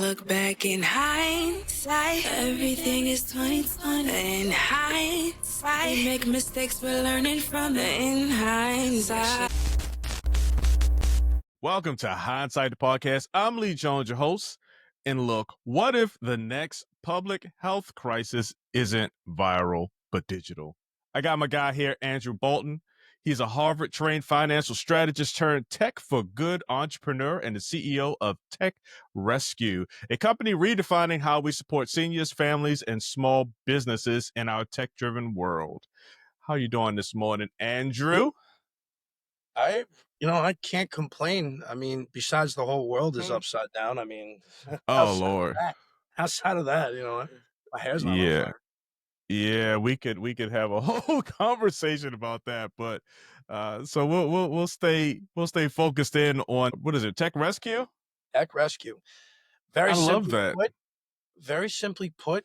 look back in hindsight, everything is 2020. In hindsight, we make mistakes, we're learning from it in hindsight. Welcome to Hindsight the Podcast. I'm Lee Jones, your host. And look, what if the next public health crisis isn't viral but digital? I got my guy here, Andrew Bolton. He's a Harvard-trained financial strategist turned tech for good entrepreneur and the CEO of TechRescue, a company redefining how we support seniors, families, and small businesses in our tech-driven world. How you doing this morning, Andrew? I can't complain. I mean, besides the whole world is upside down. I mean, Lord. Outside of that, my hair's not on fire. Yeah, we could have a whole conversation about that, but so we'll stay focused in on what is it, TechRescue? TechRescue. Very simply put,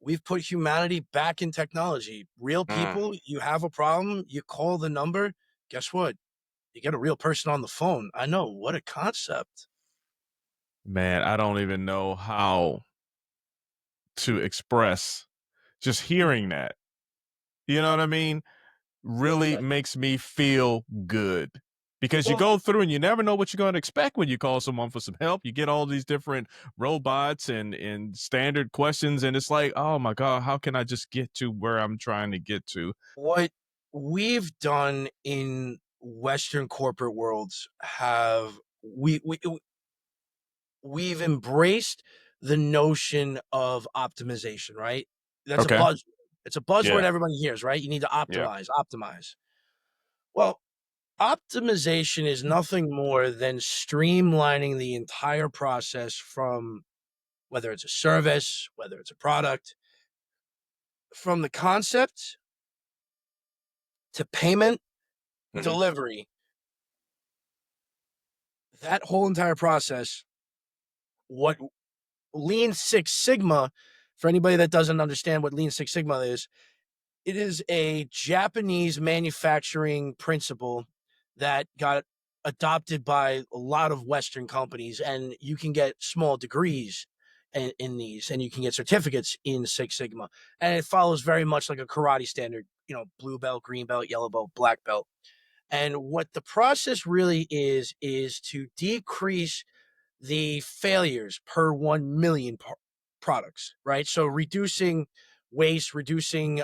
we've put humanity back in technology. Real people, you have a problem, you call the number, guess what? You get a real person on the phone. I know, what a concept. Man, I don't even know how to express just hearing that. You know what I mean? Really makes me feel good because you go through and you never know what you're going to expect when you call someone for some help. You get all these different robots and standard questions, and it's like, oh my God, how can I just get to where I'm trying to get to? What we've done in Western corporate worlds we've embraced the notion of optimization, right? That's a buzzword. It's a buzzword everybody hears, right? You need to optimize. Well, optimization is nothing more than streamlining the entire process from whether it's a service, whether it's a product, from the concept to payment, delivery. That whole entire process, what Lean Six Sigma, for anybody that doesn't understand what Lean Six Sigma is, it is a Japanese manufacturing principle that got adopted by a lot of Western companies, and you can get small degrees in these, and you can get certificates in Six Sigma, and it follows very much like a karate standard, blue belt, green belt, yellow belt, black belt. And what the process really is to decrease the failures per 1 million products, right? So reducing waste, reducing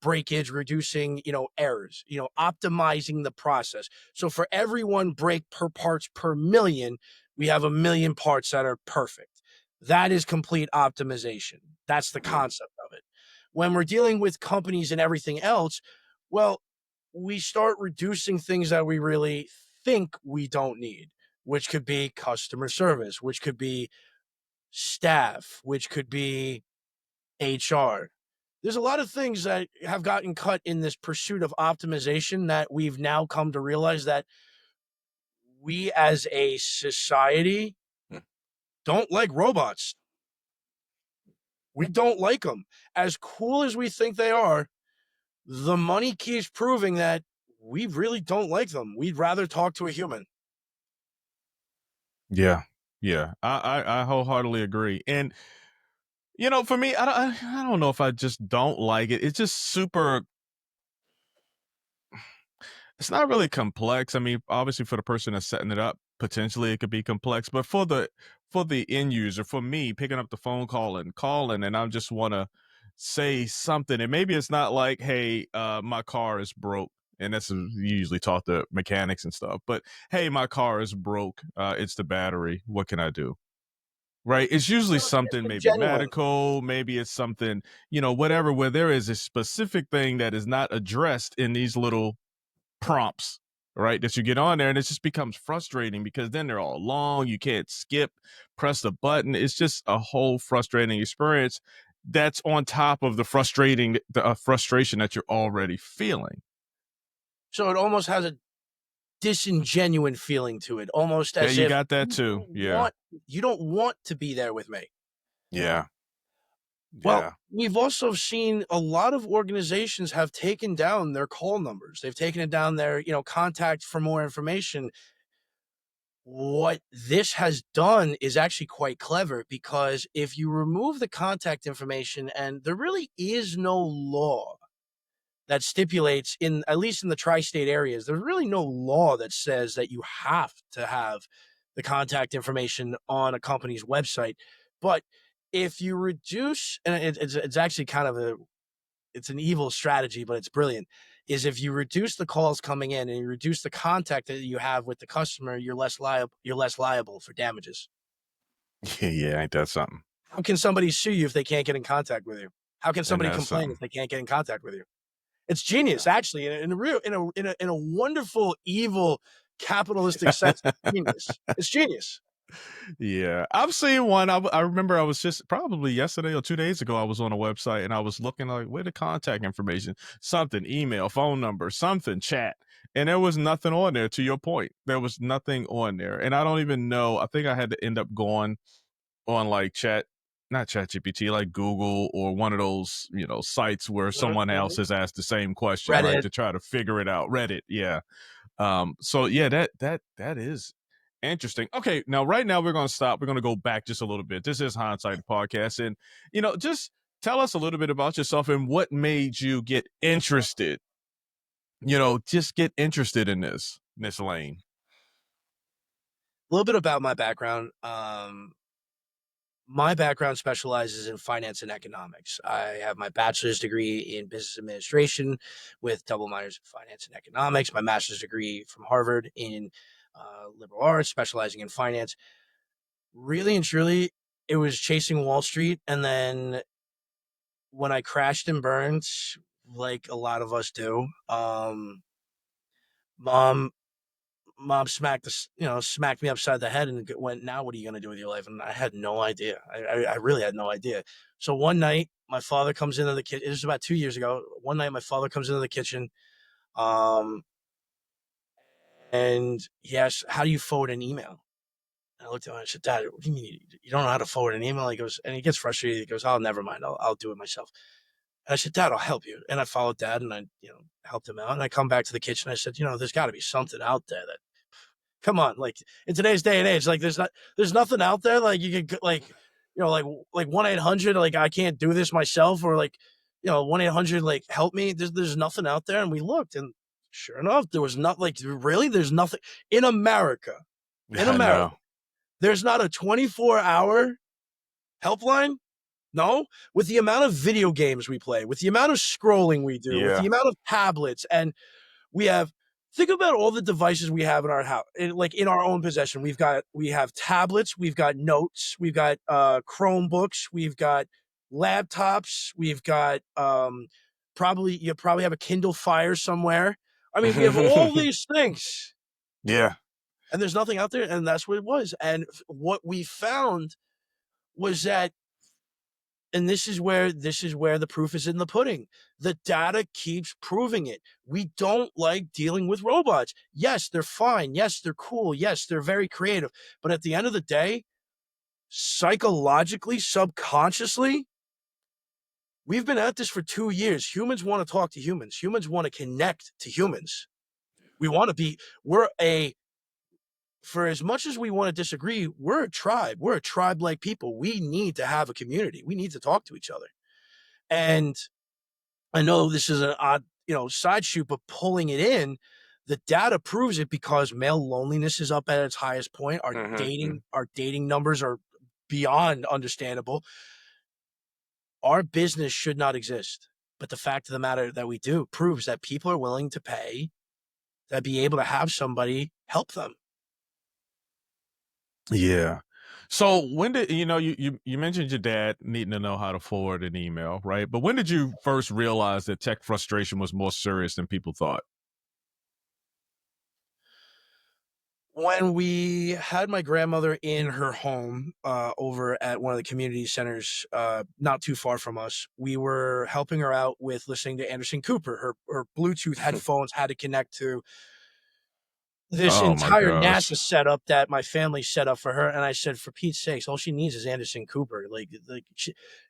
breakage, reducing, errors, optimizing the process. So for every one break per parts per million, we have 1 million parts that are perfect. That is complete optimization. That's the concept of it. When we're dealing with companies and everything else, well, we start reducing things that we really think we don't need, which could be customer service, which could be staff, which could be HR. There's a lot of things that have gotten cut in this pursuit of optimization that we've now come to realize that we as a society don't like robots. We don't like them. As cool as we think they are, the money keeps proving that we really don't like them. We'd rather talk to a human. Yeah. I wholeheartedly agree. And for me, I don't know if I just don't like it. It's just super. It's not really complex. I mean, obviously for the person that's setting it up, potentially it could be complex, but for the end user, for me, picking up the phone call and calling, and I just want to say something, and maybe it's not like, hey, my car is broke. And that's you usually talk to mechanics and stuff, but hey, my car is broke. It's the battery. What can I do? Right. It's usually something maybe medical, maybe it's something, whatever, where there is a specific thing that is not addressed in these little prompts, right? That you get on there, and it just becomes frustrating because then they're all long. You can't press the button. It's just a whole frustrating experience that's on top of the frustration that you're already feeling. So it almost has a disingenuine feeling to it, almost as you if got that too. You don't want to be there with me. Yeah. Well, we've also seen a lot of organizations have taken down their call numbers. They've taken it down their, contact for more information. What this has done is actually quite clever, because if you remove the contact information, and there really is no law that stipulates, in at least in the tri-state areas, there's really no law that says that you have to have the contact information on a company's website. But if you reduce, and it's actually kind of it's an evil strategy, but it's brilliant, is if you reduce the calls coming in and you reduce the contact that you have with the customer, you're less liable for damages. Yeah, ain't that something? How can somebody sue you if they can't get in contact with you? How can somebody complain something. if they can't get in contact with you? It's genius, actually, in a wonderful, evil, capitalistic sense. It's genius. It's genius. Yeah, I've seen one. I remember I was just probably yesterday or 2 days ago, I was on a website and I was looking like, where the contact information, something, email, phone number, something, chat. And there was nothing on there, to your point. There was nothing on there. And I don't even know. I think I had to end up going on like not ChatGPT, like Google or one of those, sites where someone else has asked the same question, right? Reddit. To try to figure it out. Reddit. Yeah. So yeah, that is interesting. Okay, now right now we're gonna stop. We're gonna go back just a little bit. This is Hindsight the Podcast, and just tell us a little bit about yourself and what made you get interested. Just get interested in this lane. A little bit about my background. My background specializes in finance and economics. I have my bachelor's degree in business administration with double minors in finance and economics, my master's degree from Harvard in liberal arts, specializing in finance. Really and truly, it was chasing Wall Street. And then when I crashed and burned, like a lot of us do, mom smacked me upside the head and went, "Now what are you going to do with your life?" And I had no idea. I really had no idea. So one night my father comes into the kitchen. It was about 2 years ago. One night my father comes into the kitchen, um, and he asked, "How do you forward an email?" And I looked at him and I said, "Dad, what do you mean you don't know how to forward an email?" He goes, and he gets frustrated. He goes, "Oh, never mind. I'll do it myself." And I said, "Dad, I'll help you." And I followed Dad and I, helped him out. And I come back to the kitchen. I said, "There's got to be something out there that, come on, like in today's day and age, like there's nothing out there like you could like, like 1-800, like I can't do this myself, or like, 1-800, like help me." There's nothing out there. And we looked, and sure enough, there was not, like, really, there's nothing in America. In I America, know. there's not a 24-hour helpline. No, with the amount of video games we play, with the amount of scrolling we do, with Yeah. the amount of tablets, and we have, think about all the devices we have in our house, like in our own possession. We have tablets, we've got notes, we've got Chromebooks, we've got laptops, we've got you probably have a Kindle Fire somewhere. I mean, we have all these things, Yeah. and there's nothing out there, and that's what it was. And what we found was that, and this is where the proof is in the pudding. The data keeps proving it. We don't like dealing with robots. Yes, they're fine. Yes, they're cool. Yes, they're very creative. But at the end of the day, psychologically, subconsciously, we've been at this for 2 years. Humans want to talk to humans. Humans want to connect to humans. For as much as we want to disagree, we're a tribe. We're a tribe-like people. We need to have a community. We need to talk to each other. And I know this is an odd, side shoot, but pulling it in, the data proves it, because male loneliness is up at its highest point. Our dating numbers are beyond understandable. Our business should not exist. But the fact of the matter that we do proves that people are willing to pay to be able to have somebody help them. Yeah. So when did you mentioned your dad needing to know how to forward an email, right? But when did you first realize that tech frustration was more serious than people thought? When we had my grandmother in her home over at one of the community centers not too far from us, we were helping her out with listening to Anderson Cooper. Her Bluetooth headphones had to connect to this Oh my entire gosh. NASA setup that my family set up for her. And I said, for Pete's sakes, all she needs is Anderson Cooper. Like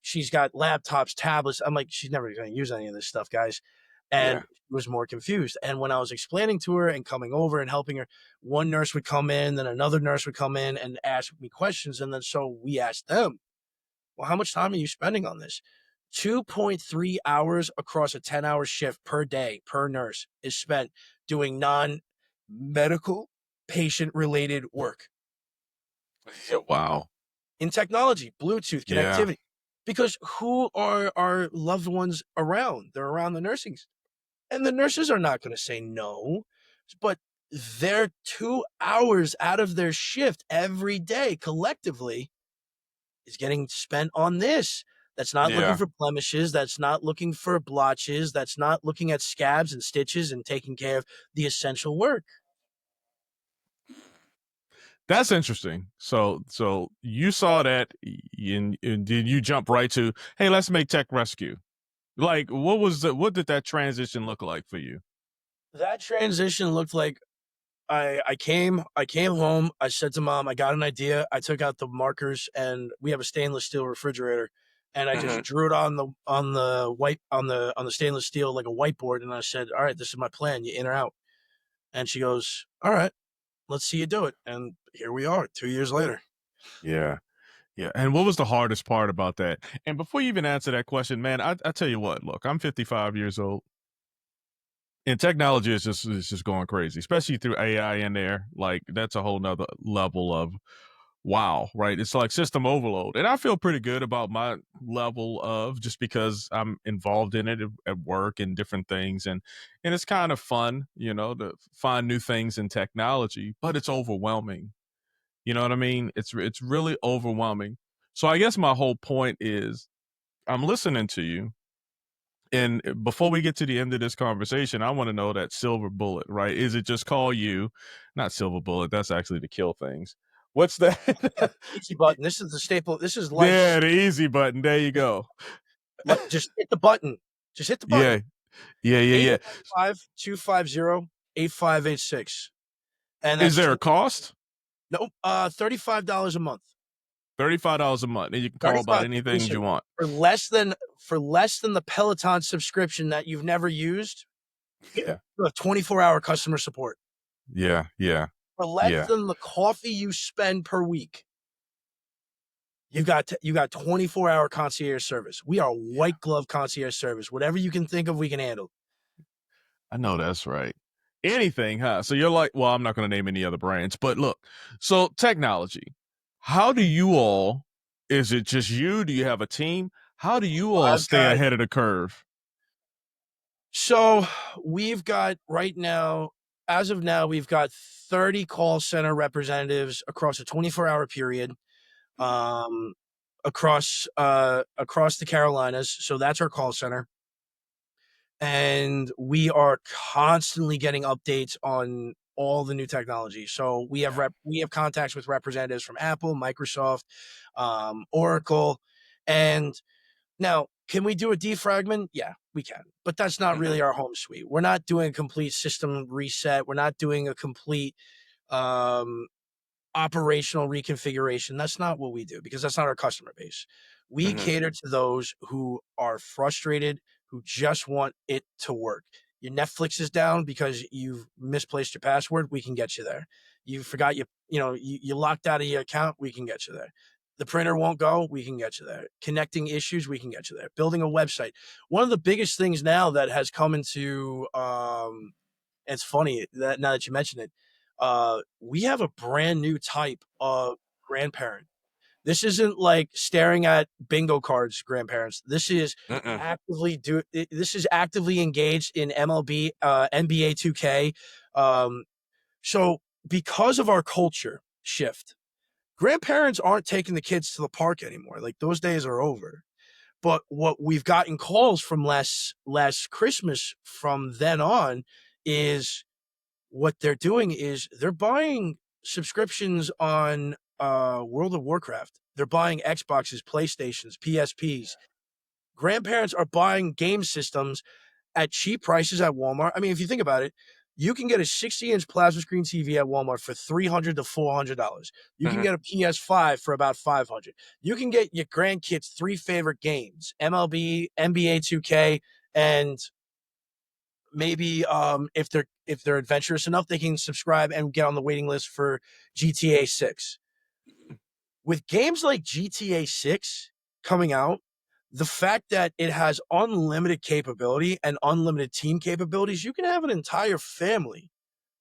she's got laptops, tablets. I'm like, she's never going to use any of this stuff, guys. and Yeah. she was more confused. And when I was explaining to her and coming over and helping her, one nurse would come in, then another nurse would come in and ask me questions. And then so we asked them, well, how much time are you spending on this? 2.3 hours across a 10-hour shift per day per nurse is spent doing non-medical patient-related work Yeah, wow. in technology, Bluetooth, Yeah. connectivity. Because who are our loved ones around? They're around the nursing. And the nurses are not going to say no, but they're 2 hours out of their shift every day collectively is getting spent on this. That's not looking Yeah. for blemishes. That's not looking for blotches. That's not looking at scabs and stitches and taking care of the essential work. That's interesting. So you saw that and did you jump right to, hey, let's make TechRescue? Like, what did that transition look like for you? That transition looked like I came home. I said to mom, I got an idea. I took out the markers and we have a stainless steel refrigerator, and I just drew it on the stainless steel like a whiteboard. And I said, all right, this is my plan. You in or out? And she goes, all right, let's see you do it. And here we are 2 years later. Yeah. Yeah. And what was the hardest part about that? And before you even answer that question, man, I tell you what, look, I'm 55 years old. And technology is just going crazy, especially through AI in there. Like, that's a whole nother level of wow, right? It's like system overload. And I feel pretty good about my level of, just because I'm involved in it at work and different things. And it's kind of fun, to find new things in technology, but it's overwhelming. You know what I mean? It's really overwhelming. So I guess my whole point is I'm listening to you. And before we get to the end of this conversation, I want to know that silver bullet, right? Is it just call you, not silver bullet? That's actually to kill things. What's Yeah, that? easy button. This is the staple. This is Yeah, life's. the easy button. There you go. Just hit the button. Just hit the Yeah, button. yeah. 855-250-8586. And Is that's there a cost? nope, $35 a month. $35 a month, and you can call about 35. anything Listen, you want. for less than the Peloton subscription that you've never used, Yeah, you have 24-hour customer support. yeah, yeah, For less yeah. than the coffee you spend per week, you got 24-hour concierge service. We are white glove concierge service. Whatever you can think of, we can handle. I know that's right. Anything, huh? So you're like, well, I'm not going to name any other brands, but look, so technology. How do you all? Is it just you? Do you have a team? How do you all I've stay got ahead of the curve? So we've got right now, as of now, we've got 30 call center representatives across a 24-hour period, um, across the Carolinas. So that's our call center, and we are constantly getting updates on all the new technology. So we have contacts with representatives from Apple, Microsoft, Oracle, and now, can we do a defragment? Yeah, we can. But that's not really our home suite. We're not doing a complete system reset. We're not doing a complete um, operational reconfiguration. That's not what we do because that's not our customer base. We cater to those who are frustrated, who just want it to work. Your Netflix is down because you've misplaced your password. We can get you there. You forgot you locked out of your account. We can get you there. The printer won't go. We can get you there. Connecting issues. We can get you there. Building a website. One of the biggest things now that has come into it's funny that now that you mention it, we have a brand new type of grandparent. This isn't like staring at bingo cards, grandparents. This is this is actively engaged in MLB, NBA 2K. So because of our culture shift, grandparents aren't taking the kids to the park anymore. Like those days are over. But what we've gotten calls from last Christmas from then on is what they're doing is they're buying subscriptions on World of Warcraft. They're buying Xboxes, PlayStations, PSPs. Grandparents are buying game systems at cheap prices at Walmart. I mean, if you think about it, you can get a 60-inch plasma screen TV at Walmart for $300 to $400. You can get a PS5 for about $500. You can get your grandkids' three favorite games: MLB, NBA 2K, and maybe if they're adventurous enough, they can subscribe and get on the waiting list for GTA 6. With games like GTA 6 coming out, the fact that it has unlimited capability and unlimited team capabilities, you can have an entire family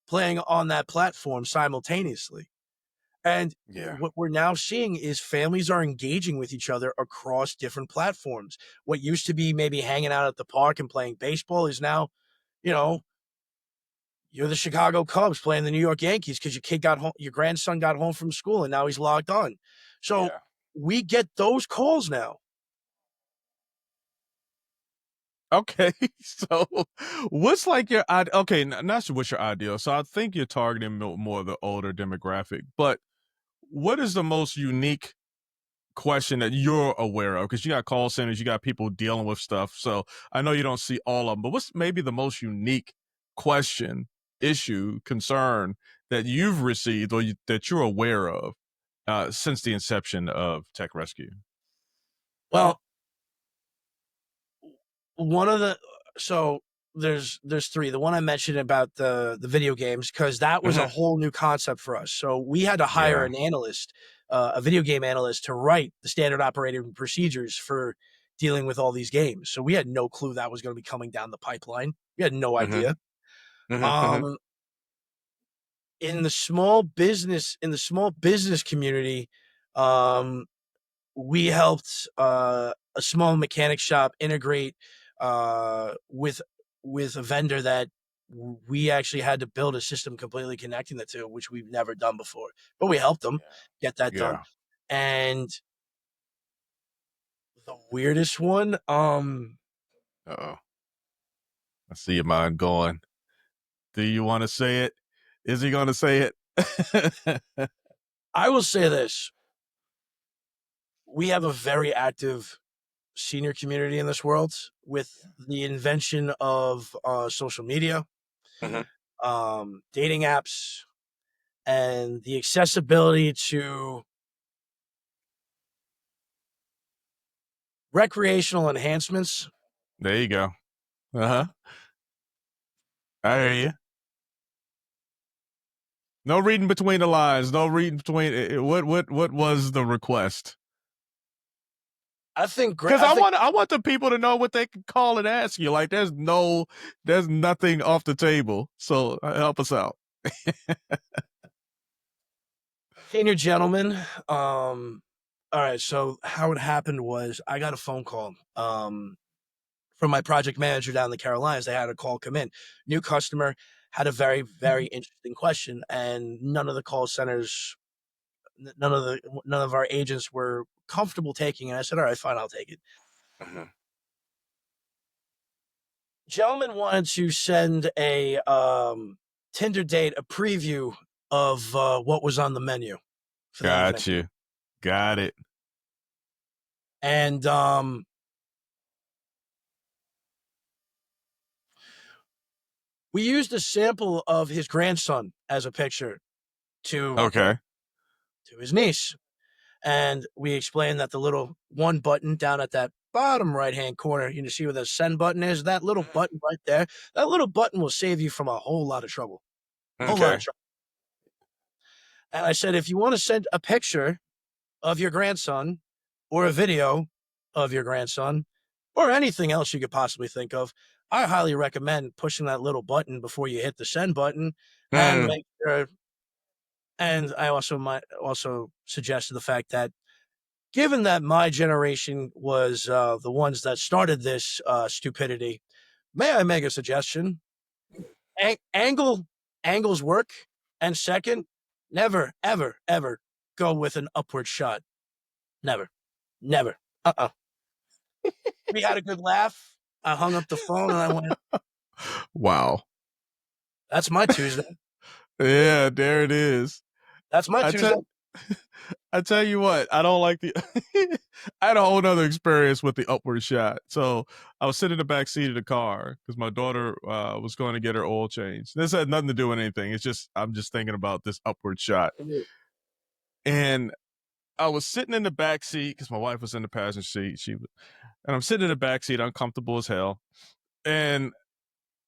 playing on that platform simultaneously. And what we're now seeing is families are engaging with each other across different platforms. What used to be maybe hanging out at the park and playing baseball is now, you're the Chicago Cubs playing the New York Yankees because your grandson got home from school and now he's logged on. So we get those calls now. Okay, so what's like your okay? Not sure what's your ideal. So I think you're targeting more of the older demographic, but what is the most unique question that you're aware of? Because you got call centers, you got people dealing with stuff. So I know you don't see all of them, but what's maybe the most unique question, issue, concern that you've received or that you're aware of since the inception of TechRescue? Well, there's three. The one I mentioned about the video games, because that was a whole new concept for us. So we had to hire an analyst, a video game analyst, to write the standard operating procedures for dealing with all these games. So we had no clue that was going to be coming down the pipeline. We had no idea. In the small business community, we helped a small mechanic shop integrate with a vendor that we actually had to build a system completely connecting the two, which we've never done before. But we helped them get that done. And the weirdest one, I see your mind going. Do you want to say it? Is he going to say it? I will say this. We have a very active senior community in this world with the invention of social media, dating apps, and the accessibility to recreational enhancements. There you go. I hear you. No reading between the lines. No reading between. What was the request? I think because I want the people to know what they can call and ask you. Like there's nothing off the table. So help us out. Senior gentlemen. All right. So how it happened was I got a phone call from my project manager down in the Carolinas. They had a call come in. New customer had a very, very interesting question, and none of the call centers, none of our agents were comfortable taking it. I said, all right, fine, I'll take it. Gentleman wanted to send a Tinder date, a preview of what was on the menu. Got you. Got it. And we used a sample of his grandson as a picture to his niece. And we explained that the little one button down at that bottom right-hand corner, you see where the send button is, that little button right there, that little button will save you from a whole lot of trouble. A whole lot of trouble. And I said, if you want to send a picture of your grandson or a video of your grandson or anything else you could possibly think of, I highly recommend pushing that little button before you hit the send button and make sure. And I also suggested the fact that given that my generation was the ones that started this stupidity, may I make a suggestion? Angles work. And second, never, ever, ever go with an upward shot. Never. We had a good laugh. I hung up the phone and I went, wow. That's my Tuesday. Yeah, there it is. That's my Tuesday. I tell you what, I don't like I had a whole nother experience with the upward shot. So I was sitting in the back seat of the car because my daughter was going to get her oil changed. This had nothing to do with anything. It's just, I'm just thinking about this upward shot. And I was sitting in the back seat because my wife was in the passenger seat. And I'm sitting in the back seat, uncomfortable as hell. And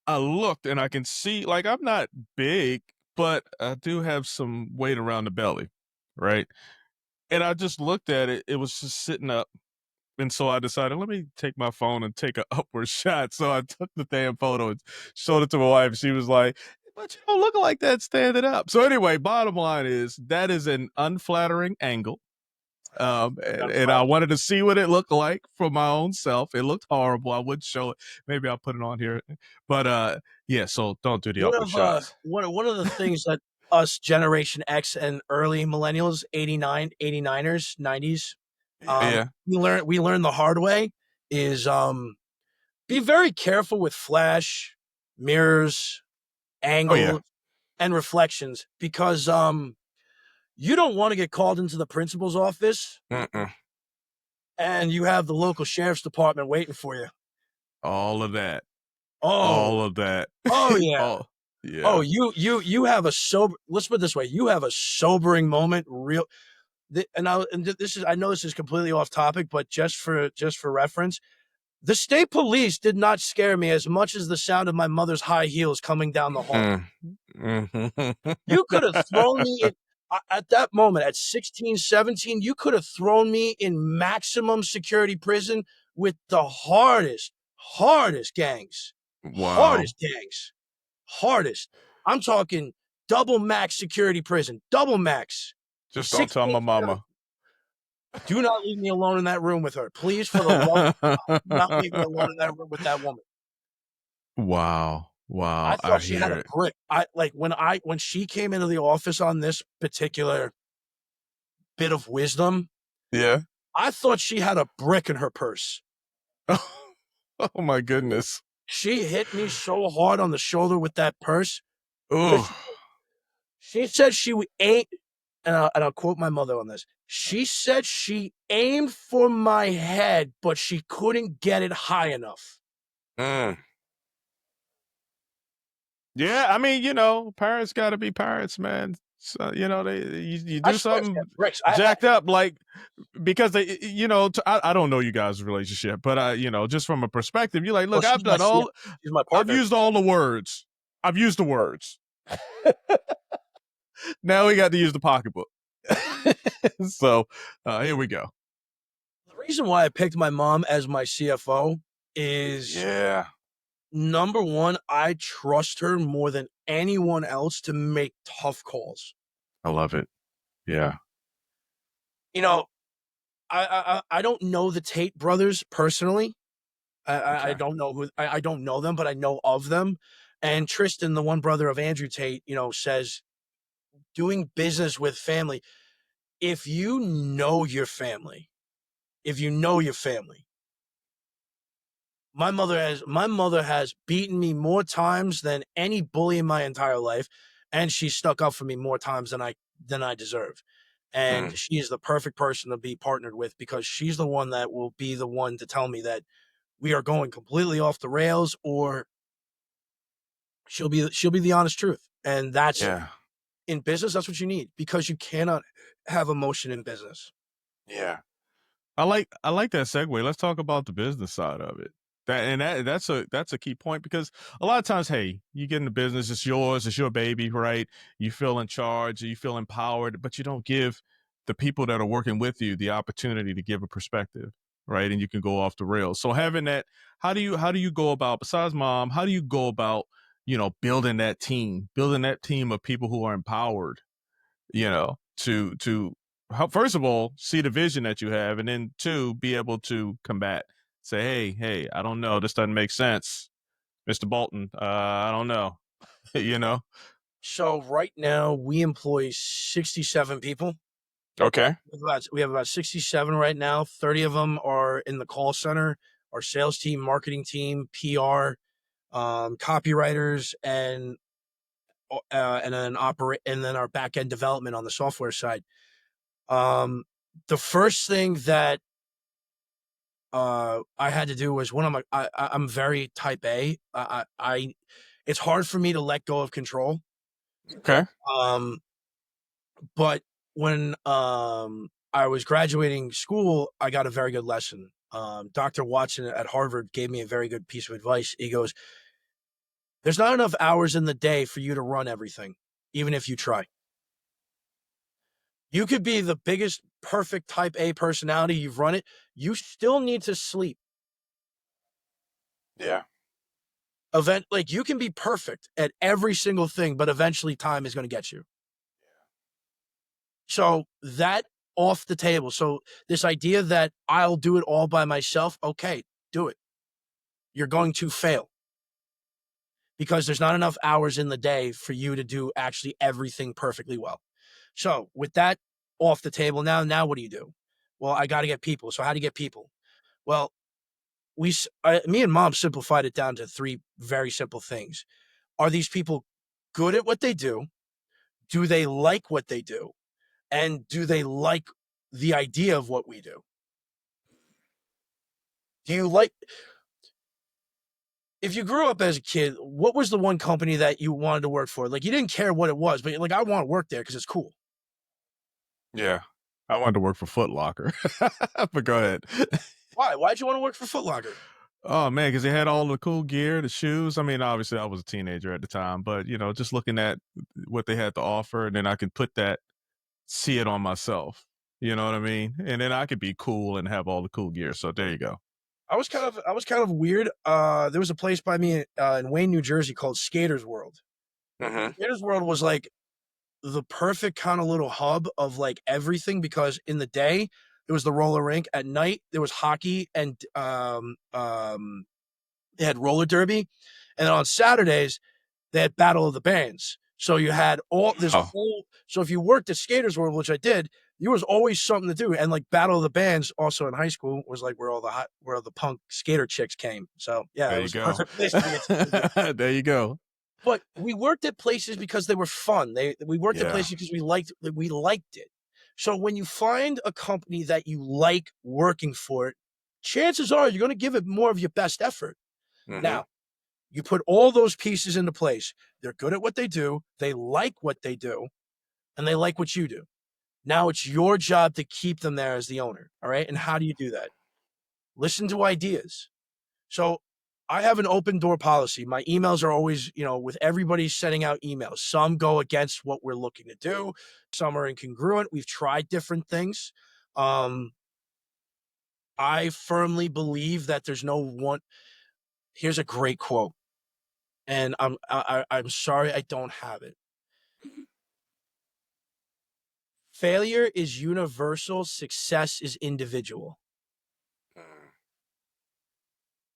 I looked and I can see, like, I'm not big, but I do have some weight around the belly, right? And I just looked at it. It was just sitting up. And so I decided, let me take my phone and take an upward shot. So I took the damn photo and showed it to my wife. She was like, but you don't look like that standing up. So anyway, bottom line is that is an unflattering angle. And I wanted to see what it looked like for my own self. It looked horrible. I wouldn't show it. Maybe I'll put it on here. But yeah, so don't do the upward shots. One of the things that us Generation X and early millennials, 89ers, 90s, Yeah. we learned the hard way is be very careful with flash, mirrors, angles, and reflections, because you don't want to get called into the principal's office and you have the local sheriff's department waiting for you. All of that. Oh, all of that. Oh yeah. Oh, yeah. Oh, you have a let's put it this way. You have a sobering moment. I know this is completely off topic, but just for reference, the state police did not scare me as much as the sound of my mother's high heels coming down the hall. You could have thrown me in, at that moment, at 16, 17, you could have thrown me in maximum security prison with the hardest gangs. Wow. Hardest. I'm talking double max security prison. Double max. Just don't tell my mama. Do not leave me alone in that room with her. Please, for the love of God, do not leave me alone in that room with that woman. Wow. I thought she had a brick. When she came into the office on this particular bit of wisdom, I thought she had a brick in her purse. Oh my goodness. She hit me so hard on the shoulder with that purse. Ooh. She said she aimed, and I'll quote my mother on this. She said she aimed for my head, but she couldn't get it high enough. Yeah, I mean, parents got to be parents, man. So, you do something jacked up, like, because they, I don't know you guys' relationship, but just from a perspective, you're like, look, I've used all the words. I've used the words. Now we got to use the pocketbook. So here we go. The reason why I picked my mom as my CFO is, number one, I trust her more than anyone else to make tough calls. I love it. Yeah. I don't know the Tate brothers personally. I don't know I don't know them, but I know of them. And Tristan, the one brother of Andrew Tate, says, doing business with family, if you know your family, my mother has beaten me more times than any bully in my entire life, and she stuck up for me more times than I deserve. And she is the perfect person to be partnered with, because she's the one that will be the one to tell me that we are going completely off the rails, or she'll be the honest truth. And that's in business, that's what you need, because you cannot have emotion in business. Yeah. I like that segue. Let's talk about the business side of it. That's a key point, because a lot of times, hey, you get in the business, it's yours, it's your baby, right? You feel in charge, you feel empowered, but you don't give the people that are working with you the opportunity to give a perspective, right? And you can go off the rails. So having that, how do you go about, besides mom, how do you go about, building that team of people who are empowered, to first of all, see the vision that you have, and then two, be able to combat. Say, hey, I don't know. This doesn't make sense, Mr. Bolton. I don't know. So right now we employ 67 people. Okay. We have about 67 right now. 30 of them are in the call center, our sales team, marketing team, PR, copywriters, and then our back end development on the software side. The first thing that I had to do was, I'm very type A. It's hard for me to let go of control. Okay. But when I was graduating school, I got a very good lesson. Dr. Watson at Harvard gave me a very good piece of advice. He goes, There's not enough hours in the day for you to run everything, even if you try. You could be the biggest, perfect type A personality. You've run it. You still need to sleep. Yeah. Like you can be perfect at every single thing, but eventually time is going to get you. So that off the table. So this idea that I'll do it all by myself. Okay, do it. You're going to fail because there's not enough hours in the day for you to do actually everything perfectly well. So with that off the table, now what do you do? Well, I got to get people. So how do you get people? Well, me and Mom simplified it down to 3 very simple things. Are these people good at what they do? Do they like what they do? And do they like the idea of what we do? Do you like, if you grew up as a kid, what was the one company that you wanted to work for? Like you didn't care what it was, but like, I want to work there because it's cool. Yeah. I wanted to work for Foot Locker, but go ahead. Why? Why'd you want to work for Foot Locker? Oh man, because they had all the cool gear, the shoes. I mean, obviously I was a teenager at the time, but just looking at what they had to offer, and then I could see it on myself. You know what I mean? And then I could be cool and have all the cool gear. So there you go. I was kind of weird. There was a place by me in Wayne, New Jersey called Skaters World. Skaters World was like the perfect kind of little hub of like everything, because in the day there was the roller rink, at night there was hockey, and they had roller derby, and then on Saturdays they had Battle of the Bands. So you had so if you worked at Skaters World, which I did, there was always something to do. And like Battle of the Bands also in high school was like where all the punk skater chicks came. So yeah, there it you was go. a perfect place to be. There you go. But we worked at places because they were fun. We worked at places because we liked it. So when you find a company that you like working for, chances are you're going to give it more of your best effort. Now, you put all those pieces into place. They're good at what they do. They like what they do, and they like what you do. Now it's your job to keep them there as the owner. All right. And how do you do that? Listen to ideas. So I have an open door policy. My emails are always, with everybody sending out emails. Some go against what we're looking to do. Some are incongruent. We've tried different things. I firmly believe that there's no one. Here's a great quote, and I'm sorry I don't have it. Failure is universal. Success is individual.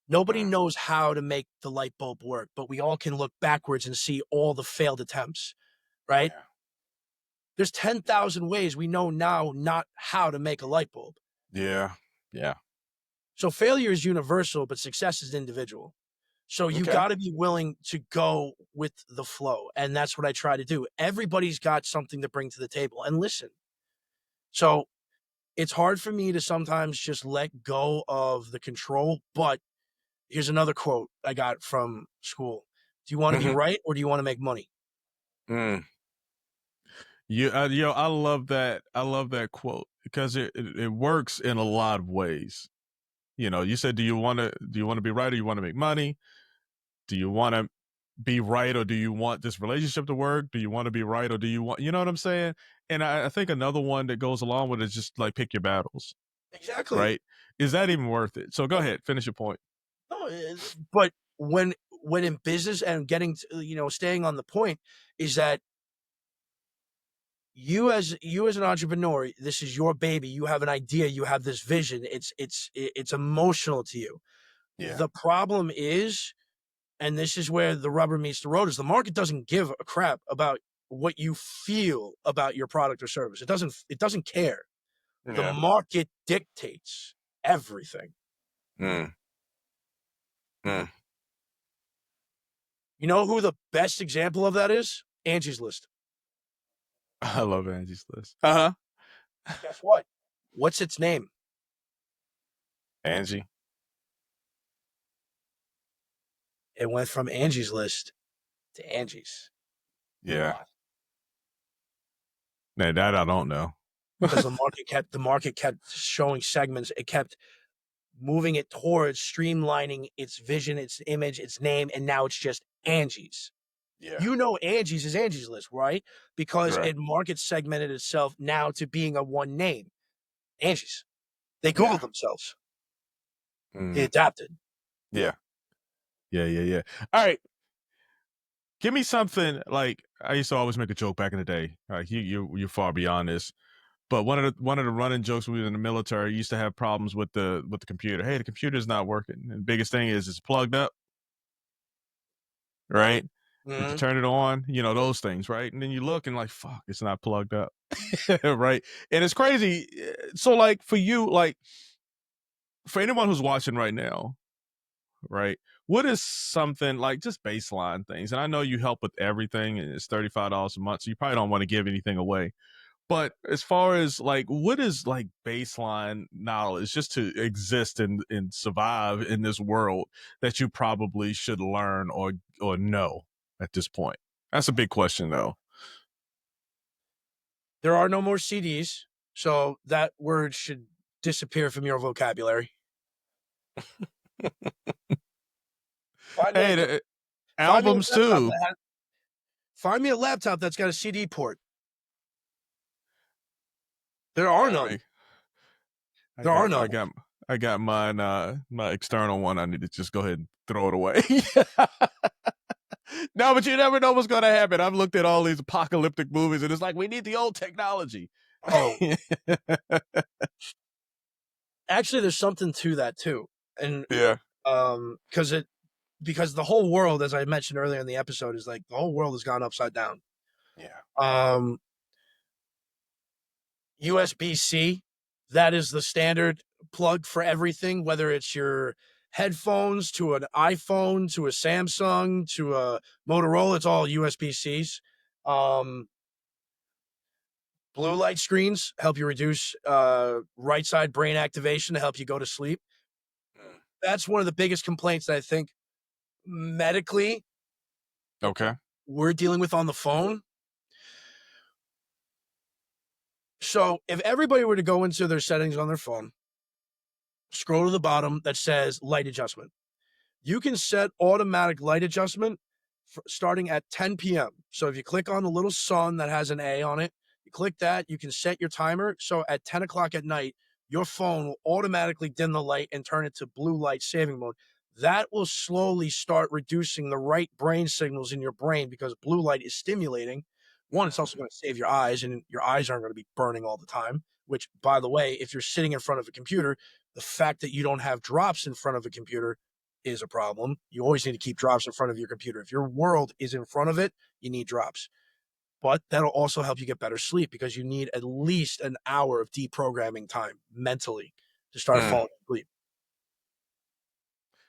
Nobody knows how to make the light bulb work, but we all can look backwards and see all the failed attempts, right? Yeah. There's 10,000 ways we know now not how to make a light bulb. Yeah. Yeah. So failure is universal, but success is individual. So you got to be willing to go with the flow. And that's what I try to do. Everybody's got something to bring to the table, and listen. So it's hard for me to sometimes just let go of the control, but here's another quote I got from school. Do you want to be right, or do you want to make money? I love that. I love that quote because it works in a lot of ways. You said, do you want to be right, or you want to make money? Do you want to be right, or do you want this relationship to work? Do you want to be right, or do you want, you know what I'm saying? And I think another one that goes along with it is just like pick your battles. Exactly. Right? Is that even worth it? So go ahead, finish your point. No, but when in business and getting to, staying on the point is that you as an entrepreneur, this is your baby. You have an idea. You have this vision. It's emotional to you. Yeah. The problem is, and this is where the rubber meets the road, is the market doesn't give a crap about what you feel about your product or service. It doesn't care. Yeah. The market dictates everything. You know who the best example of that is? Angie's List. I love Angie's List. Guess what? What's its name? Angie. It went from Angie's List to Angie's. Yeah. Now that I don't know. Because the market kept showing segments. It kept moving it towards streamlining its vision, its image, its name, and now it's just Angie's. Yeah. You know Angie's is Angie's List, right? Because Right. it market segmented itself now to being a one name. Angie's. They Yeah. Googled themselves. They Mm. adapted. Yeah. Yeah. All right. Give me something like I used to always make a joke back in the day. You're far beyond this. But one of the running jokes when we were in the military, used to have problems with the computer. Hey, the computer's not working. And the biggest thing is it's plugged up, right? Did you Mhm. turn it on? You know, those things, right? And then you look and like, fuck, it's not plugged up. Right. And it's crazy. So like for you, like for anyone who's watching right now, right? What is something like just baseline things? And I know you help with everything and it's $35 a month, so you probably don't want to give anything away. But as far as like what is like baseline knowledge just to exist and survive in this world that you probably should learn or know at this point? That's a big question though. There are no more CDs, so that word should disappear from your vocabulary. Find me, Hey, a, the find me a albums laptop too. that has, find me a laptop that's got a CD port. There are none. There are none. I got mine my external one. I need to just go ahead and throw it away. No, but you never know what's gonna happen. I've looked at all these apocalyptic movies and it's like we need the old technology. Oh, actually, there's something to that too, and Yeah. because the whole world, as I mentioned earlier in the episode, is like the whole world has gone upside down. Yeah. USB-C, that is the standard plug for everything, whether it's your headphones to an iPhone to a Samsung to a Motorola, it's all USB-Cs. Blue light screens help you reduce right side brain activation to help you go to sleep. That's one of the biggest complaints that I think medically Okay. we're dealing with on the phone. So if everybody were to go into their settings on their phone, scroll to the bottom that says light adjustment. You can set automatic light adjustment starting at 10 p.m. So if you click on the little sun that has an A on it, you click that, you can set your timer. So at 10 o'clock at night, your phone will automatically dim the light and turn it to blue light saving mode. That will slowly start reducing the right brain signals in your brain because blue light is stimulating. One, it's also going to save your eyes, and your eyes aren't going to be burning all the time, which, by the way, if you're sitting in front of a computer, the fact that you don't have drops in front of a computer is a problem. You always need to keep drops in front of your computer. If your world is in front of it, you need drops. But that'll also help you get better sleep because you need at least an hour of deprogramming time mentally to start falling asleep.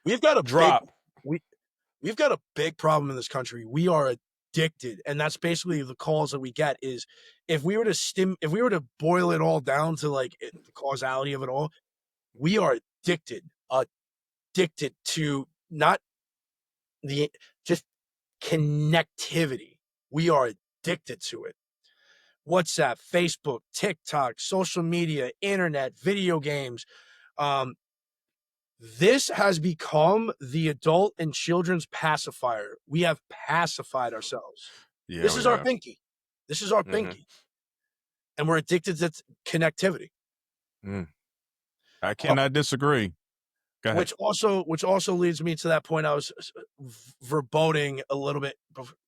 We've got a Drop. we've got a big problem in this country. We are addicted, and that's basically the calls that we get is if we were to boil it all down to like the causality of it all, we are addicted to not the just connectivity. We are addicted to it. WhatsApp, Facebook, TikTok, social media, internet, video games. This has become the adult and children's pacifier. We have pacified ourselves. Yeah. This is our pinky. This is our pinky. And we're addicted to connectivity. I cannot disagree. Go ahead. Which also leads me to that point I was verboting a little bit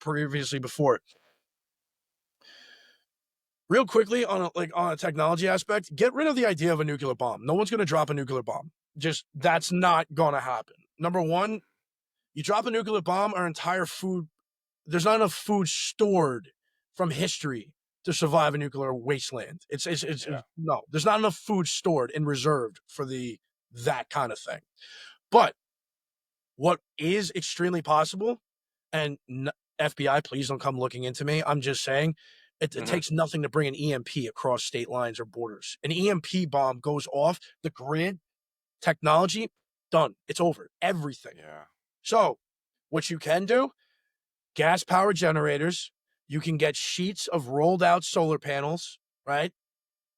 previously before. Real quickly on a technology aspect, get rid of the idea of a nuclear bomb. No one's going to drop a nuclear bomb. Just that's not going to happen. Number one, you drop a nuclear bomb, our entire food, there's not enough food stored from history to survive a nuclear wasteland. No, there's not enough food stored and reserved for that kind of thing. But what is extremely possible, and FBI, please don't come looking into me. I'm just saying it takes nothing to bring an EMP across state lines or borders. An EMP bomb goes off, the grid, technology, done. It's over. Everything. Yeah. So what you can do, gas powered generators, you can get sheets of rolled out solar panels, right?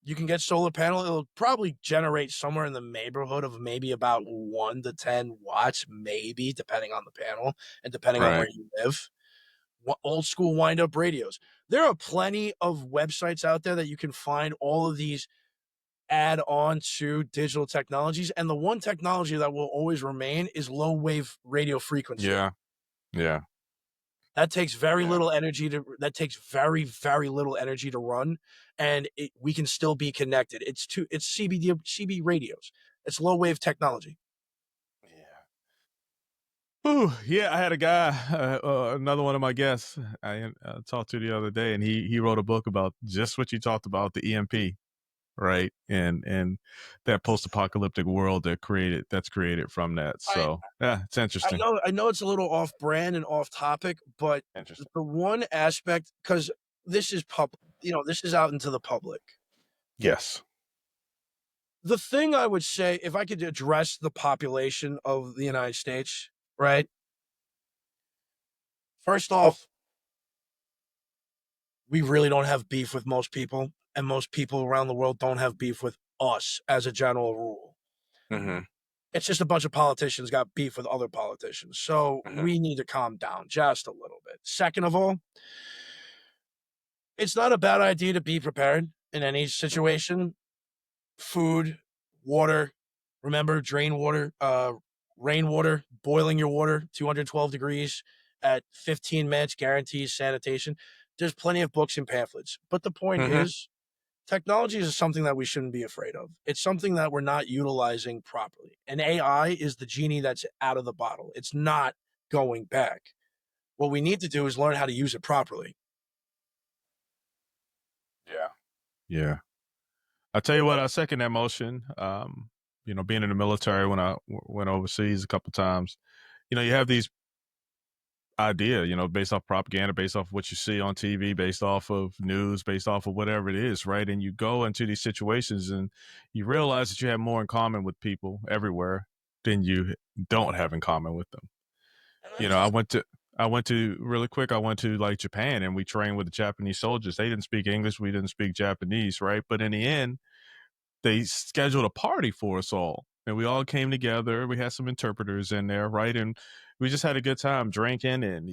You can get solar panel. It'll probably generate somewhere in the neighborhood of maybe about 1 to 10 watts, maybe, depending on the panel and depending on Right. where you live. Old school wind-up radios. There are plenty of websites out there that you can find all of these add on to digital technologies. And the one technology that will always remain is low-wave radio frequency. Yeah. Yeah. That takes very Yeah. little energy very, very little energy to run, and we can still be connected. It's CB radios. It's low wave technology. Ooh, yeah, I had a guy, another one of my guests I talked to the other day, and he wrote a book about just what you talked about, the EMP, right? And that post-apocalyptic world that's created from that. So yeah, it's interesting. I know it's a little off brand and off topic, but Interesting. the one aspect, because this is this is out into the public. Yes. The thing I would say, if I could address the population of the United States, right? First off, we really don't have beef with most people, and most people around the world don't have beef with us as a general rule. Mm-hmm. It's just a bunch of politicians got beef with other politicians. So we need to calm down just a little bit. Second of all, it's not a bad idea to be prepared in any situation. Food, water, remember rainwater, boiling your water, 212 degrees at 15 minutes, guarantees sanitation. There's plenty of books and pamphlets. But the point is, technology is something that we shouldn't be afraid of. It's something that we're not utilizing properly. And AI is the genie that's out of the bottle. It's not going back. What we need to do is learn how to use it properly. Yeah. Yeah. I tell you what, I second that motion. Being in the military when I went overseas a couple times, you have these idea, based off propaganda, based off what you see on TV, based off of news, based off of whatever it is, right? And you go into these situations and you realize that you have more in common with people everywhere than you don't have in common with them. I went to really quick. I went to like Japan and we trained with the Japanese soldiers. They didn't speak English. We didn't speak Japanese, right? But in the end, they scheduled a party for us all and we all came together. We had some interpreters in there, right? And we just had a good time drinking and,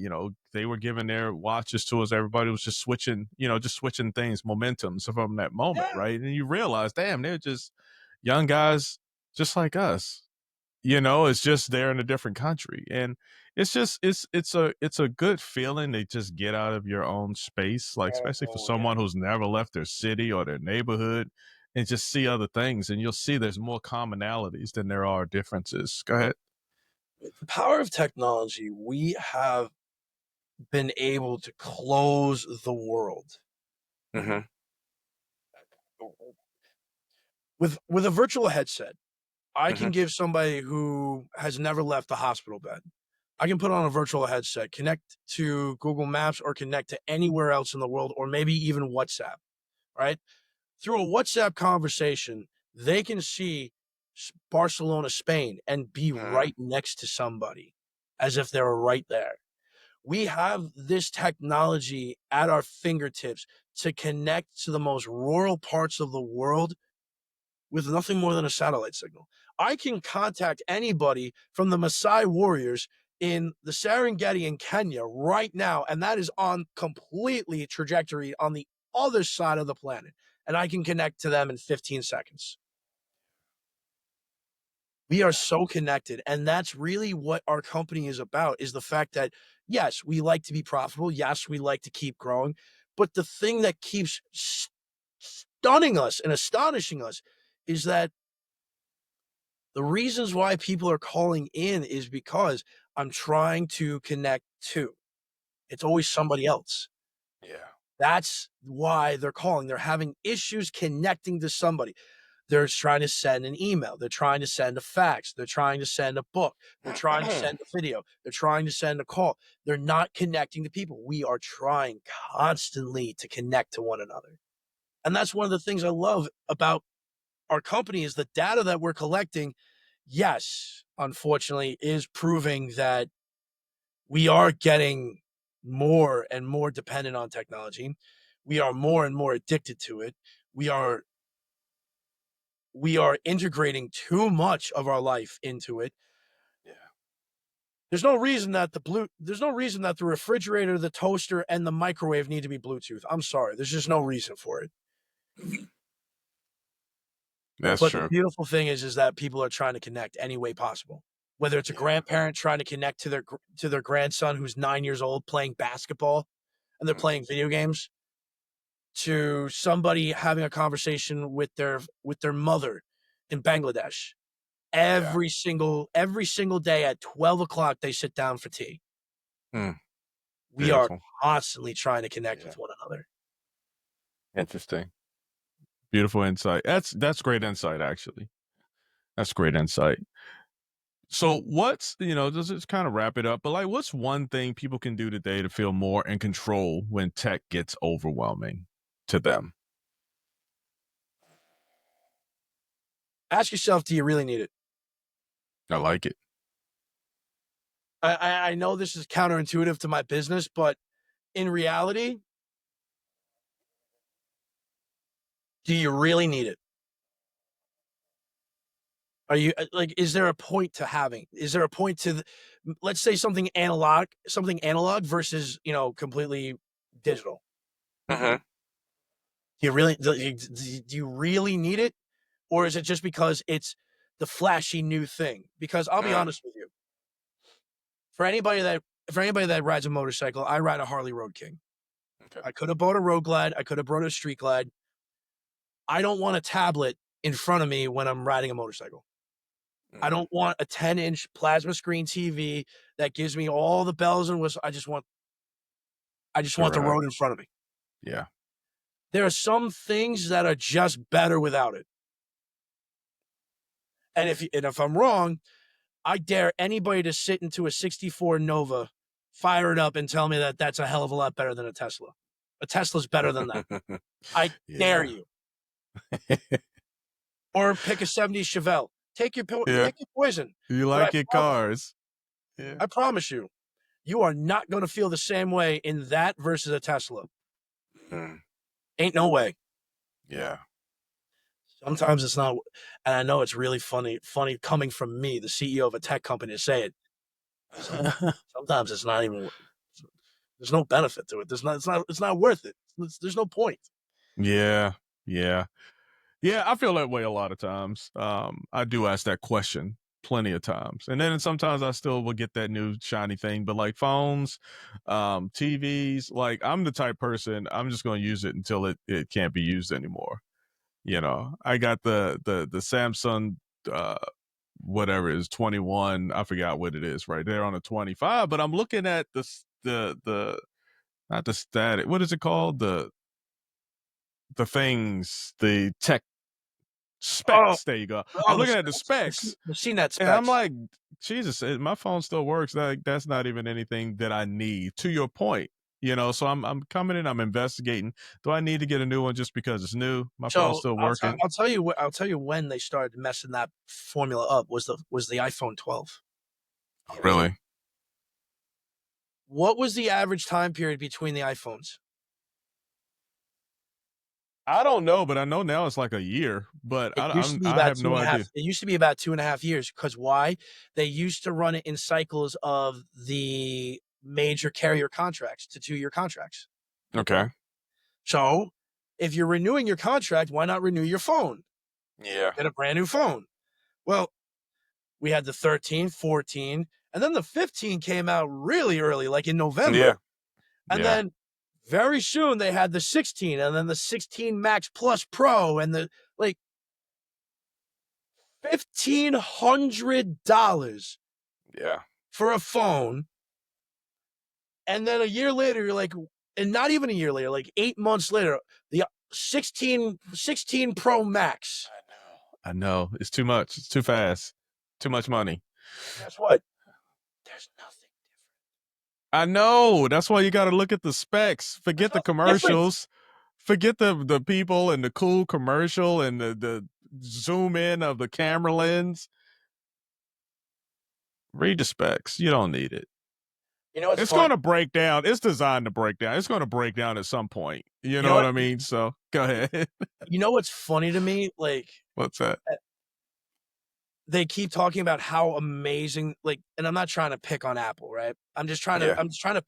they were giving their watches to us. Everybody was just switching things, momentums from that moment, right? And you realize, damn, they're just young guys just like us. It's just they're in a different country. And it's just it's a good feeling to just get out of your own space, like especially for someone who's never left their city or their neighborhood and just see other things. And you'll see there's more commonalities than there are differences. Go ahead. With the power of technology, we have been able to close the world. With a virtual headset, I can give somebody who has never left the hospital bed, I can put on a virtual headset, connect to Google Maps or connect to anywhere else in the world, or maybe even WhatsApp, right? Through a WhatsApp conversation, they can see Barcelona, Spain, and be right next to somebody as if they were right there. We have this technology at our fingertips to connect to the most rural parts of the world with nothing more than a satellite signal. I can contact anybody from the Maasai warriors in the Serengeti in Kenya right now, and that is on completely trajectory on the other side of the planet, and I can connect to them in 15 seconds. We are so connected, and that's really what our company is about, is the fact that, yes, we like to be profitable. Yes, we like to keep growing. But the thing that keeps stunning us and astonishing us is that the reasons why people are calling in is because I'm trying to connect to. It's always somebody else. Yeah. That's why they're calling. They're having issues connecting to somebody. They're trying to send an email. They're trying to send a fax. They're trying to send a book. They're trying to send a video. They're trying to send a call. They're not connecting to people. We are trying constantly to connect to one another. And that's one of the things I love about our company is the data that we're collecting, yes, unfortunately, is proving that we are getting more and more dependent on technology. We are more and more addicted to it. We are we are integrating too much of our life into it. Yeah. There's no reason that the refrigerator, the toaster, and the microwave need to be Bluetooth. I'm sorry. There's just no reason for it. That's But true. the beautiful thing is that people are trying to connect any way possible. Whether it's a grandparent trying to connect to their grandson who's 9 years old playing basketball and they're playing video games, to somebody having a conversation with their mother in Bangladesh. Every single day at 12 o'clock, they sit down for tea. We are constantly trying to connect with one another. Interesting. Beautiful insight. That's great insight, actually. That's great insight. So what's, just kind of wrap it up, but like, what's one thing people can do today to feel more in control when tech gets overwhelming to them? Ask yourself, do you really need it? I like it. I know this is counterintuitive to my business, but in reality, do you really need it? Are you like, is there a point to having? Is there a point to, let's say something analog versus, completely digital? Mm-hmm. Do you really need it? Or is it just because it's the flashy new thing? Because I'll be honest with you. For anybody that rides a motorcycle, I ride a Harley Road King. Okay. I could have bought a Road Glide. I could have bought a Street Glide. I don't want a tablet in front of me when I'm riding a motorcycle. I don't want a 10-inch plasma screen TV that gives me all the bells and whistles. I just want the road in front of me. Yeah. There are some things that are just better without it. And if I'm wrong, I dare anybody to sit into a 64 Nova, fire it up, and tell me that that's a hell of a lot better than a Tesla. A Tesla's better than that. I dare you. Or pick a 70s Chevelle. Take your poison. You like your cars. Yeah. I promise you, you are not going to feel the same way in that versus a Tesla. Ain't no way. Yeah. Sometimes it's not, and I know it's really funny coming from me, the CEO of a tech company, to say it. Sometimes it's not even. There's no benefit to it. It's not worth it. There's no point. Yeah. I feel that way a lot of times. I do ask that question plenty of times, and then sometimes I still will get that new shiny thing. But like phones, TVs, like I'm the type person, I'm just going to use it until it can't be used anymore. I got the Samsung, whatever it is, 21. I forgot what it is right there on the 25. But I'm looking at the not the static. What is it called? The things, the tech specs. There you go. I'm looking at the specs. I've seen that specs. And I'm like, Jesus, my phone still works. That's not even anything that I need. To your point, so I'm coming in, I'm investigating. Do I need to get a new one just because it's new? My phone's still working. I'll tell you when they started messing that formula up was the iPhone 12. Really? What was the average time period between the iPhones? I don't know, but I know now it's like a year, but I have no idea. It used to be about 2.5 years. Because why? They used to run it in cycles of the major carrier contracts to 2-year contracts. Okay. So if you're renewing your contract, why not renew your phone? Yeah. Get a brand new phone. Well, we had the 13, 14, and then the 15 came out really early, like in November. Yeah. And then very soon they had the 16, and then the 16 Max Plus Pro, and the $1,500 for a phone. And then a year later, you're like, and not even a year later, like 8 months later, the 16 Pro Max. I know. It's too much. It's too fast. Too much money. Guess what? There's nothing different. I know. That's why you got to look at the specs. Forget the commercials. Forget the people and the cool commercial and the zoom in of the camera lens. Read the specs. You don't need it. It's going to break down. It's designed to break down. It's going to break down at some point. You know what I mean? So go ahead. You know what's funny to me? Like, What's that? They keep talking about how amazing, like, and I'm not trying to pick on Apple, right? I'm just trying to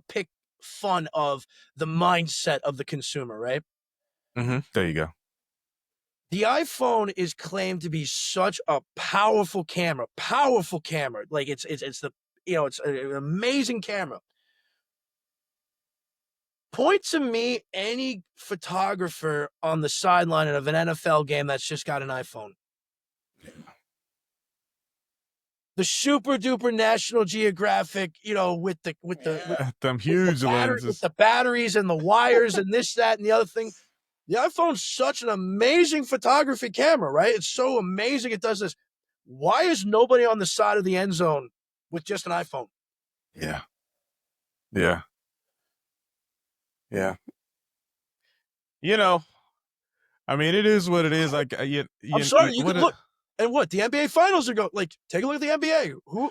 pick fun of the mindset of the consumer, right? There you go. The iPhone is claimed to be such a powerful camera. Like it's the, it's an amazing camera. Point to me any photographer on the sideline of an NFL game that's just got an iPhone. The super duper National Geographic, with them huge lenses, with the batteries and the wires and this, that, and the other thing. The iPhone's such an amazing photography camera, right? It's so amazing it does this. Why is nobody on the side of the end zone with just an iPhone? Yeah. I mean, it is what it is. Like, I'm sorry, you can look. And what, the NBA finals are going, like, take a look at the NBA. Who?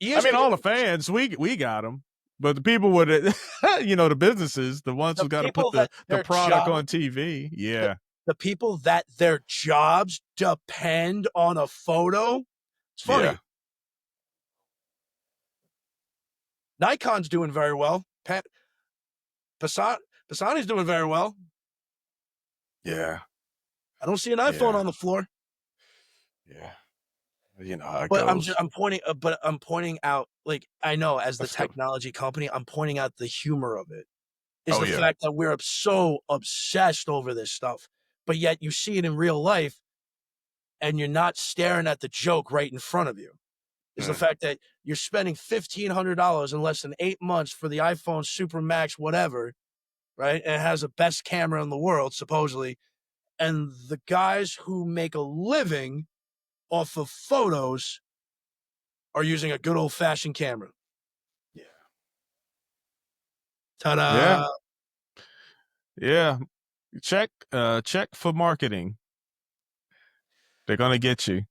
ESPN, I mean, all the fans, we got them. But the people with it, the businesses, the ones who got to put the product on TV. Yeah. The people that their jobs depend on a photo. It's funny. Yeah. Nikon's doing very well. Pisani's doing very well. Yeah. I don't see an iPhone on the floor. Yeah. How it but goes. I'm pointing out, like, I know as the technology company, I'm pointing out the humor of it. Is the fact that we're so obsessed over this stuff, but yet you see it in real life and you're not staring at the joke right in front of you. Is the fact that you're spending $1,500 in less than 8 months for the iPhone Super Max, whatever, right? And it has the best camera in the world, supposedly. And the guys who make a living off of photos are using a good old-fashioned camera. Yeah. Ta-da! Yeah. Check for marketing. They're gonna get you.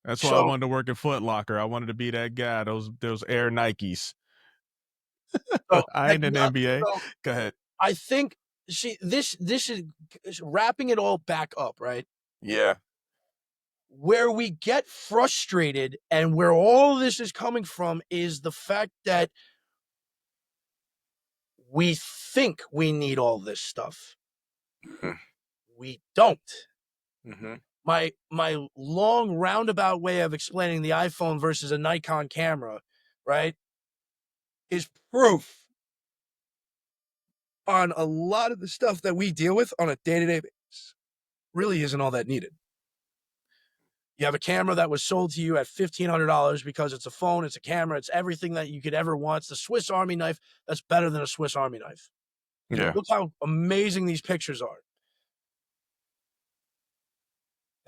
That's why I wanted to work at Foot Locker. I wanted to be that guy. Those Air Nikes. I ain't an NBA. Go ahead. I think, this is wrapping it all back up, right? Yeah. Where we get frustrated and where all this is coming from is the fact that we think we need all this stuff. Mm-hmm. We don't. Mm-hmm. My long roundabout way of explaining the iPhone versus a Nikon camera, right, is proof on a lot of the stuff that we deal with on a day-to-day basis really isn't all that needed. You have a camera that was sold to you at $1,500 because it's a phone, it's a camera, it's everything that you could ever want. It's the Swiss Army knife that's better than a Swiss Army knife. Yeah. Look how amazing these pictures are.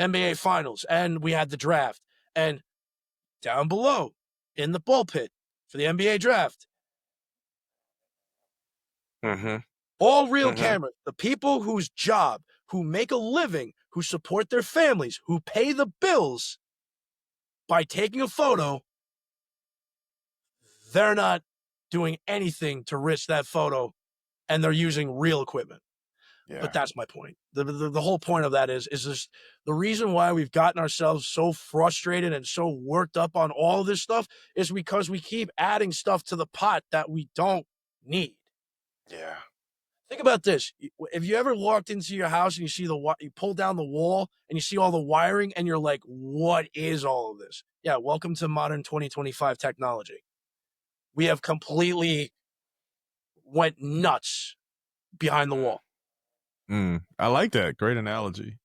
NBA Finals, and we had the draft. And down below, in the bullpit for the NBA draft, all real cameras. The people whose job, who make a living, who support their families, who pay the bills by taking a photo, they're not doing anything to risk that photo, and they're using real equipment. Yeah. But that's my point. The whole point of that is just the reason why we've gotten ourselves so frustrated and so worked up on all this stuff is because we keep adding stuff to the pot that we don't need. Yeah. Think about this. If you ever walked into your house and you see you pull down the wall and you see all the wiring and you're like, what is all of this? Yeah, welcome to modern 2025 technology. We have completely went nuts behind the wall. I like that. Great analogy.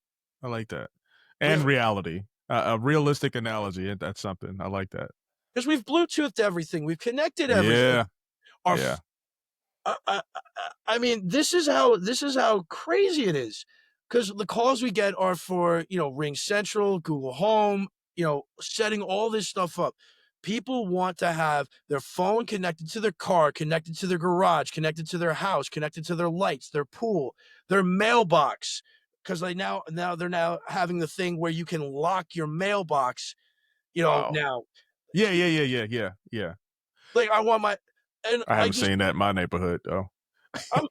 I like that. And reality. A realistic analogy. That's something. I like that. Because we've Bluetoothed everything. We've connected everything. Yeah. I mean, this is how crazy it is. Because the calls we get are for, Ring Central, Google Home, setting all this stuff up. People want to have their phone connected to their car, connected to their garage, connected to their house, connected to their lights, their pool, their mailbox. Because now they're having the thing where you can lock your mailbox, now. Yeah. Like, I want I haven't seen that in my neighborhood, though.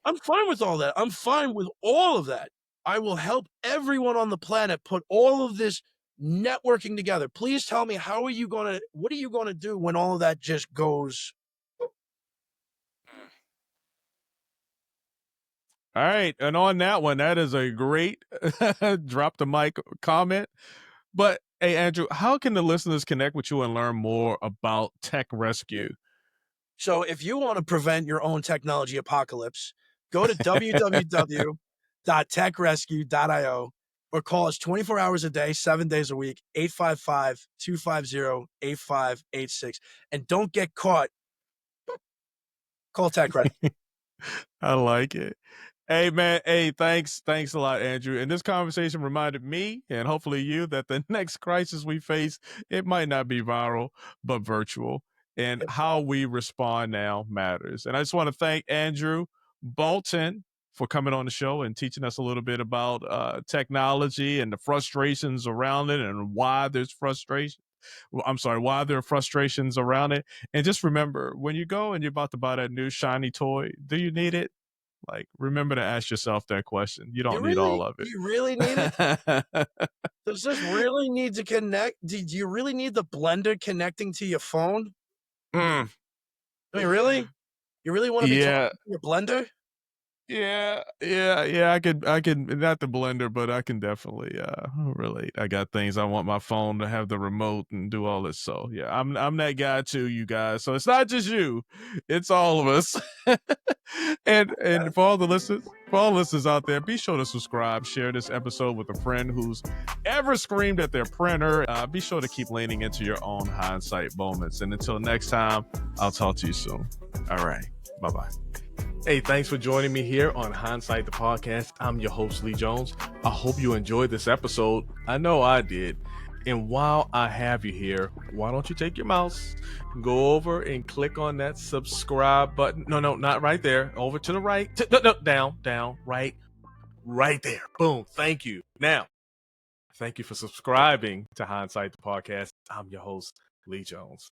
I'm fine with all that. I'm fine with all of that. I will help everyone on the planet put all of this networking together. Please tell me, what are you going to do when all of that just goes? All right. And on that one, that is a great drop the mic comment. But hey, Andrew, how can the listeners connect with you and learn more about TechRescue? So if you want to prevent your own technology apocalypse, go to www.techrescue.io or call us 24 hours a day, 7 days a week, 855-250-8586. And don't get caught. Call TechRescue. I like it. Hey, man. Hey, thanks a lot, Andrew. And this conversation reminded me, and hopefully you, that the next crisis we face, it might not be viral, but virtual. And how we respond now matters. And I just want to thank Andrew Bolton for coming on the show and teaching us a little bit about technology and the frustrations around it and why there's frustration. Why there are frustrations around it. And just remember, when you go and you're about to buy that new shiny toy, do you need it? Like, remember to ask yourself that question. You don't need all of it. You really need it? Does this really need to connect? Do you really need the blender connecting to your phone? I mean, really? You really want to be talking to your blender? Yeah. I could not the blender, but I can definitely relate. I got things I want my phone to have the remote and do all this. So yeah, I'm that guy too, you guys. So it's not just you, it's all of us. and for all the listeners out there, be sure to subscribe, share this episode with a friend who's ever screamed at their printer. Be sure to keep leaning into your own hindsight moments. And until next time, I'll talk to you soon. All right. Bye-bye. Hey, thanks for joining me here on Hindsight the Podcast. I'm your host, Lee Jones. I hope you enjoyed this episode. I know I did. And while I have you here, why don't you take your mouse, go over and click on that subscribe button. No, not right there. Over to the right. Down, right there. Boom. Thank you. Now, thank you for subscribing to Hindsight the Podcast. I'm your host, Lee Jones.